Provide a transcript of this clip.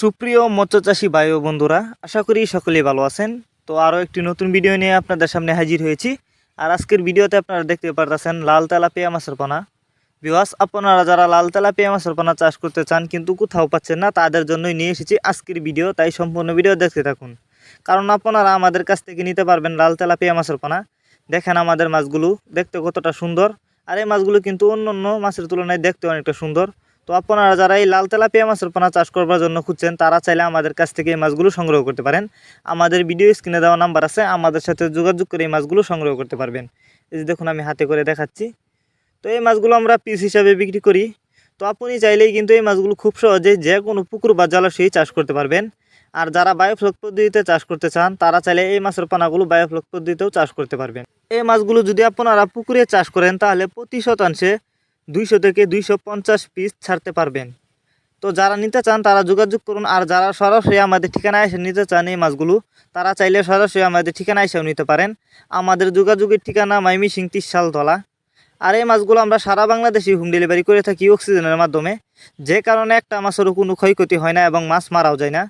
সুপ্রিয় মৎস্যচাষী ভাই ও বন্ধুরা, আশা করি সকলেই ভালো আছেন। তো আরও একটি নতুন ভিডিও নিয়ে আপনাদের সামনে হাজির হয়েছি। আর আজকের ভিডিওতে আপনারা দেখতে পারতেছেন লাল তেলাপিয়া মাছের পোনা। ভিউয়ার্স, আপনারা যারা লাল তেলাপিয়া মাছের পোনা চাষ করতে চান কিন্তু কোথাও পাচ্ছেন না, তাদের জন্যই নিয়ে এসেছি আজকের ভিডিও। তাই সম্পূর্ণ ভিডিও দেখতে থাকুন, কারণ আপনারা আমাদের কাছ থেকে নিতে পারবেন লাল তেলাপিয়া মাছের পোনা। দেখেন আমাদের মাছগুলো দেখতে কতটা সুন্দর, আর এই মাছগুলো কিন্তু অন্য অন্য মাছের তুলনায় দেখতে অনেকটা সুন্দর। তো আপনারা যারা এই লাল তেলাপিয়া মাছের পোনা চাষ করবার জন্য খুঁজছেন, তারা চাইলে আমাদের কাছ থেকে এই মাছগুলো সংগ্রহ করতে পারেন। আমাদের ভিডিও স্ক্রিনে দেওয়া নাম্বার আছে, আমাদের সাথে যোগাযোগ করে এই মাছগুলো সংগ্রহ করতে পারবেন। এই যে দেখুন, আমি হাতে করে দেখাচ্ছি। তো এই মাছগুলো আমরা পিস হিসাবে বিক্রি করি। তো আপনি চাইলেই কিন্তু এই মাছগুলো খুব সহজেই যে কোনো পুকুর বা জলাশয়ে চাষ করতে পারবেন। আর যারা বায়োফ্লক পদ্ধতিতে চাষ করতে চান, তারা চাইলে এই মাছের পোনাগুলো বায়োফ্লক পদ্ধতিতেও চাষ করতে পারবেন। এই মাছগুলো যদি আপনারা পুকুরে চাষ করেন, তাহলে প্রতি শতাংশে 200 থেকে 250 পিস ছাড়তে পারবেন। তো যারা নিতে চান তারা যোগাযোগ করুন। আর যারা সরাসরি আমাদের ঠিকানায় এসে নিতে চান এই মাছগুলো, তারা চাইলে সরাসরি আমাদের ঠিকানায় এসেও নিতে পারেন। আমাদের যোগাযোগের ঠিকানা ময়মনসিংহ 30 শালতলা। আর এই মাছগুলো আমরা সারা বাংলাদেশে হোম ডেলিভারি করে থাকি অক্সিজেনের মাধ্যমে, যে কারণে একটা মাছেরও কোনো ক্ষয়ক্ষতি হয় না এবং মাছ মারাও যায় না।